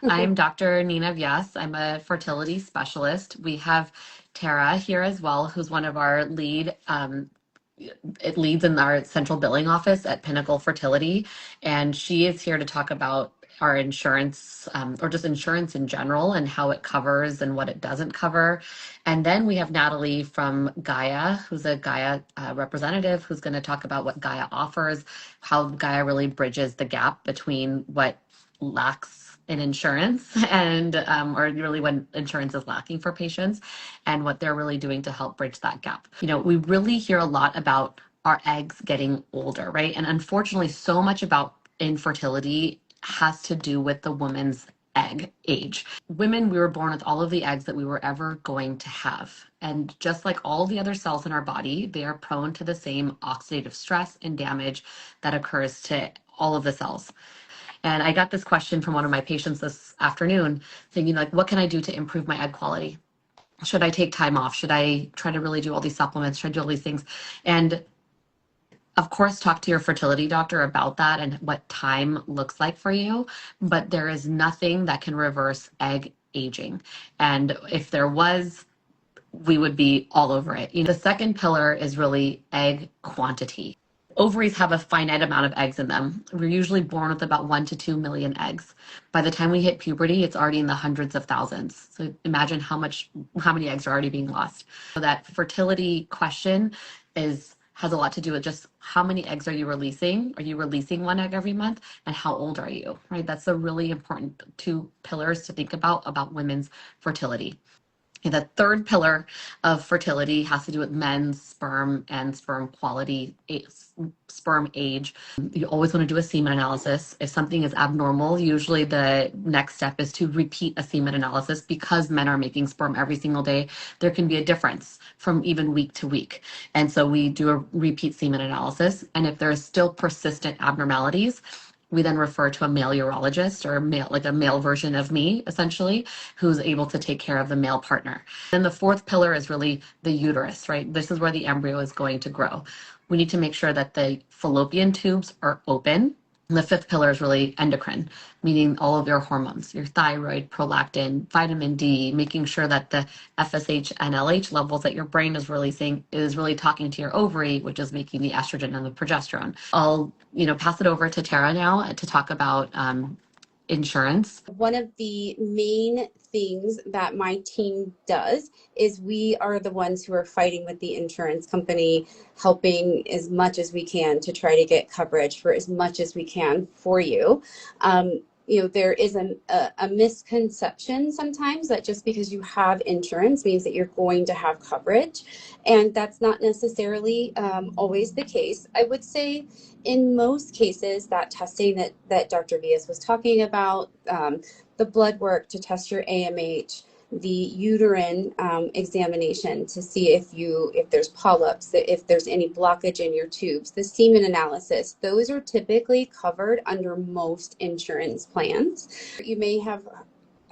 I'm Dr. Nina Vyas. I'm a fertility specialist. We have Tara here as well, who's one of our it leads in our central billing office at Pinnacle Fertility. And she is here to talk about our insurance, or just insurance in general, and how it covers and what it doesn't cover. And then we have Natalie from Gaia, who's a Gaia representative, who's going to talk about what Gaia offers, how Gaia really bridges the gap between what lacks in insurance and or really when insurance is lacking for patients, and what they're really doing to help bridge that gap. We really hear a lot about our eggs getting older, right? And unfortunately, so much about infertility has to do with the woman's egg age. Women, we were born with all of the eggs that we were ever going to have. And just like all the other cells in our body, they are prone to the same oxidative stress and damage that occurs to all of the cells. And I got this question from one of my patients this afternoon, thinking like, what can I do to improve my egg quality? Should I take time off? Should I try to really do all these supplements? Should I do all these things? And of course, talk to your fertility doctor about that and what time looks like for you. But there is nothing that can reverse egg aging. And if there was, we would be all over it. The second pillar is really egg quantity. Ovaries have a finite amount of eggs in them. We're usually born with about 1 to 2 million eggs. By the time we hit puberty, it's already in the hundreds of thousands. So imagine how many eggs are already being lost. So that fertility question has a lot to do with just how many eggs are you releasing? Are you releasing one egg every month? And how old are you, right? That's a really important two pillars to think about women's fertility. And the third pillar of fertility has to do with men's sperm and sperm quality, sperm age. You always want to do a semen analysis. If something is abnormal, usually the next step is to repeat a semen analysis. Because men are making sperm every single day, there can be a difference from even week to week. And so we do a repeat semen analysis. And if there is still persistent abnormalities, we then refer to a male urologist, or a male version of me, essentially, who's able to take care of the male partner. And the fourth pillar is really the uterus, right? This is where the embryo is going to grow. We need to make sure that the fallopian tubes are open. And the fifth pillar is really endocrine, meaning all of your hormones, your thyroid, prolactin, vitamin D, making sure that the FSH and LH levels that your brain is releasing is really talking to your ovary, which is making the estrogen and the progesterone. I'll, pass it over to Tara now to talk about insurance. One of the main things that my team does is we are the ones who are fighting with the insurance company, helping as much as we can to try to get coverage for as much as we can for you. There is a misconception sometimes that just because you have insurance means that you're going to have coverage. And that's not necessarily always the case. I would say in most cases, that testing that Dr. Vyas was talking about, the blood work to test your AMH, the uterine examination to see if there's polyps, if there's any blockage in your tubes, the semen analysis, those are typically covered under most insurance plans. You may have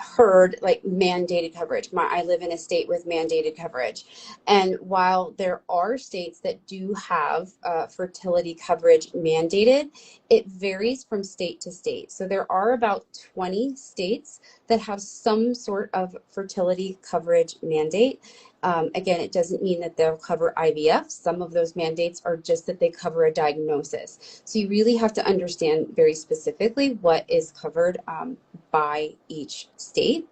heard like mandated coverage. I live in a state with mandated coverage. And while there are states that do have fertility coverage mandated, it varies from state to state. So there are about 20 states that have some sort of fertility coverage mandate. Again, it doesn't mean that they'll cover IVF. Some of those mandates are just that they cover a diagnosis. So you really have to understand very specifically what is covered by each state.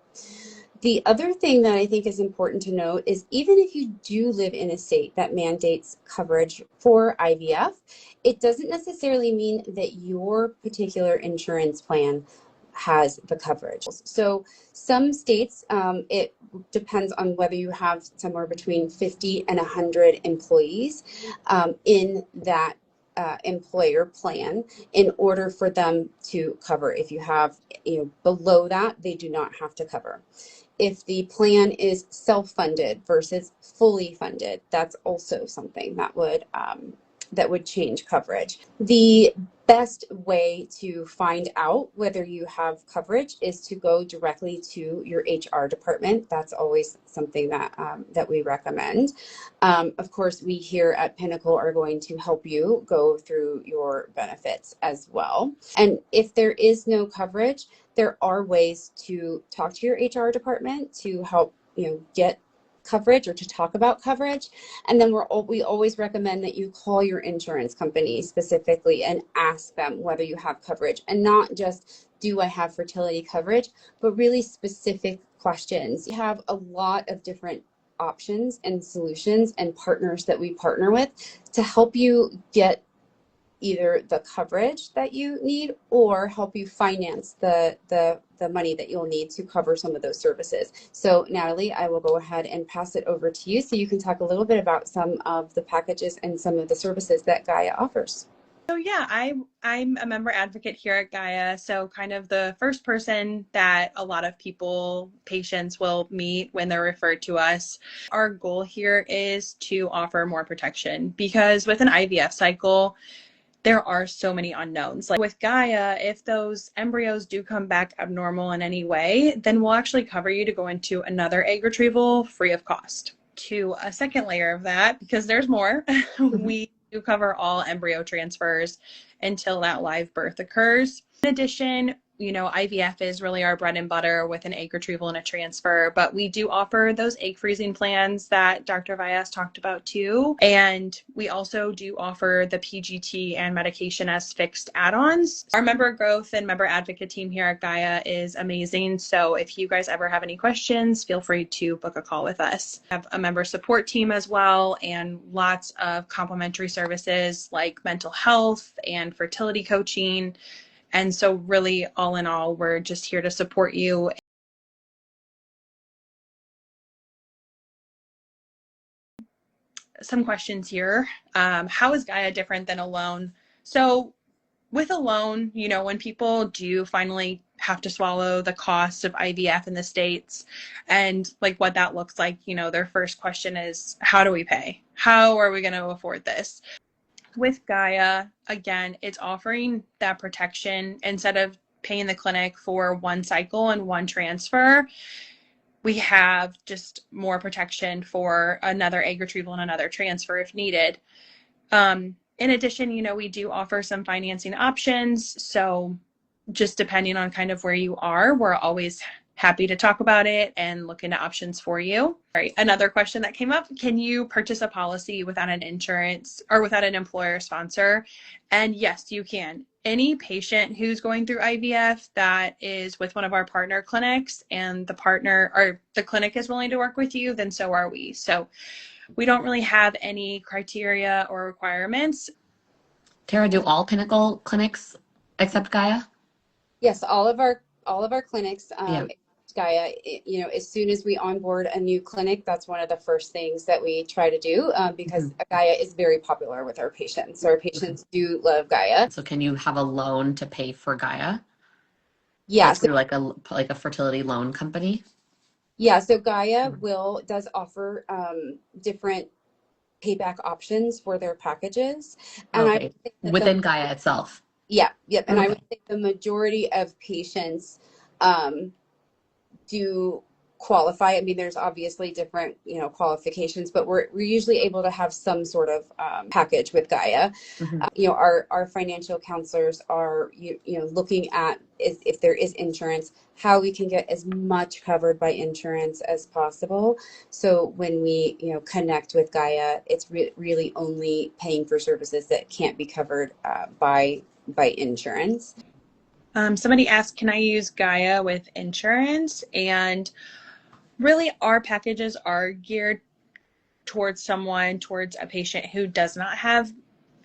The other thing that I think is important to note is even if you do live in a state that mandates coverage for IVF, it doesn't necessarily mean that your particular insurance plan has the coverage. So some states, it depends on whether you have somewhere between 50 and 100 employees in that employer plan in order for them to cover. If you have below that, they do not have to cover. If the plan is self-funded versus fully funded, that's also something that would change coverage. The best way to find out whether you have coverage is to go directly to your HR department. That's always something that that we recommend. Of course, we here at Pinnacle are going to help you go through your benefits as well. And if there is no coverage, there are ways to talk to your HR department to help get coverage or to talk about coverage. And then we always recommend that you call your insurance company specifically and ask them whether you have coverage, and not just, do I have fertility coverage, but really specific questions. We have a lot of different options and solutions and partners that we partner with to help you get either the coverage that you need or help you finance the money that you'll need to cover some of those services. So Natalie, I will go ahead and pass it over to you so you can talk a little bit about some of the packages and some of the services that Gaia offers. So yeah, I'm a member advocate here at Gaia. So kind of the first person that a lot of patients will meet when they're referred to us. Our goal here is to offer more protection, because with an IVF cycle, there are so many unknowns. Like with Gaia, if those embryos do come back abnormal in any way, then we'll actually cover you to go into another egg retrieval free of cost. To a second layer of that, because there's more, we do cover all embryo transfers until that live birth occurs. In addition, IVF is really our bread and butter with an egg retrieval and a transfer, but we do offer those egg freezing plans that Dr. Vyas talked about too. And we also do offer the PGT and medication as fixed add-ons. Our member growth and member advocate team here at Gaia is amazing. So if you guys ever have any questions, feel free to book a call with us. We have a member support team as well, and lots of complimentary services like mental health and fertility coaching. And so really, all in all, we're just here to support you. Some questions here. How is Gaia different than a loan? So with a loan, when people do finally have to swallow the cost of IVF in the States and like what that looks like, their first question is, how do we pay? How are we going to afford this? With Gaia, again, it's offering that protection. Instead of paying the clinic for one cycle and one transfer, we have just more protection for another egg retrieval and another transfer if needed. In addition, we do offer some financing options. So just depending on kind of where you are, we're always happy to talk about it and look into options for you. All right, another question that came up: can you purchase a policy without an insurance or without an employer sponsor? And yes, you can. Any patient who's going through IVF that is with one of our partner clinics and the partner or the clinic is willing to work with you, then so are we. So we don't really have any criteria or requirements. Tara, do all Pinnacle clinics accept Gaia? Yes, all of our clinics, Yeah. Gaia, as soon as we onboard a new clinic, that's one of the first things that we try to do because Gaia is very popular with our patients. So our patients do love Gaia. So can you have a loan to pay for Gaia? Yeah, Like so through like a fertility loan company? so Gaia does offer different payback options for their packages, and I would Okay. say that Within Gaia itself. and I would Okay. say the majority of patients do qualify. I mean, there's obviously different, qualifications, but we're usually able to have some sort of package with Gaia. Mm-hmm. Our financial counselors are, looking at if there is insurance, how we can get as much covered by insurance as possible. So when we, connect with Gaia, it's really only paying for services that can't be covered by insurance. Somebody asked, can I use Gaia with insurance? And really, our packages are geared towards a patient who does not have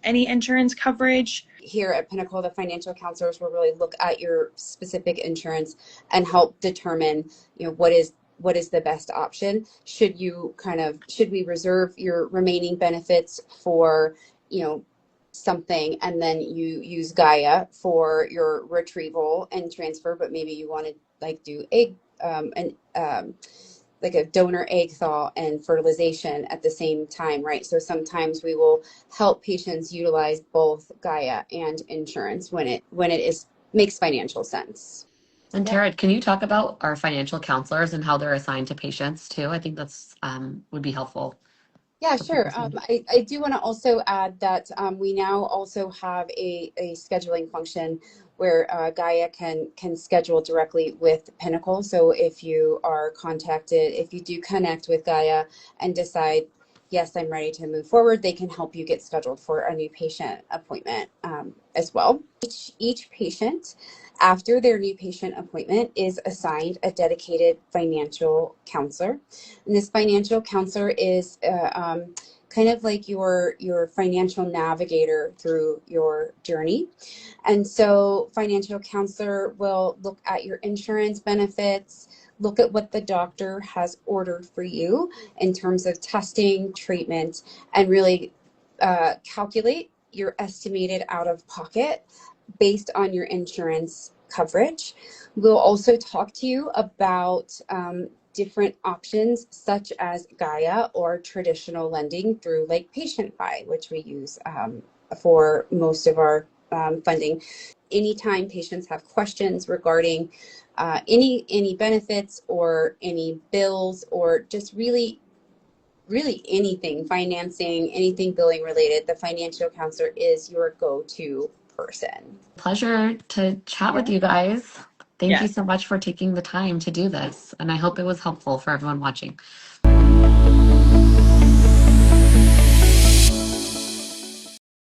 any insurance coverage. Here at Pinnacle, the financial counselors will really look at your specific insurance and help determine, what is the best option. Should we reserve your remaining benefits for, something, and then you use Gaia for your retrieval and transfer, but maybe you want to like do egg and like a donor egg thaw and fertilization at the same time, right? So sometimes we will help patients utilize both Gaia and insurance when it is makes financial sense. And Yeah. Tara, can you talk about our financial counselors and how they're assigned to patients too? I think that's would be helpful Yeah, for sure. people to know. I do want to also add that we now also have a scheduling function where Gaia can schedule directly with Pinnacle. So if you are contacted, if you do connect with Gaia and decide, yes, I'm ready to move forward, they can help you get scheduled for a new patient appointment as well. Each patient, after their new patient appointment, is assigned a dedicated financial counselor. And this financial counselor is kind of like your financial navigator through your journey. And so financial counselor will look at your insurance benefits, look at what the doctor has ordered for you in terms of testing, treatment, and really calculate your estimated out of pocket based on your insurance coverage. We'll also talk to you about different options such as Gaia or traditional lending through like Patient Fi, which we use for most of our funding. Anytime patients have questions regarding any benefits or any bills or just really anything financing, anything billing related, the financial counselor is your go-to person. Pleasure to chat with Yeah. you guys. Thank you Yes. so much for taking the time to do this. And I hope it was helpful for everyone watching.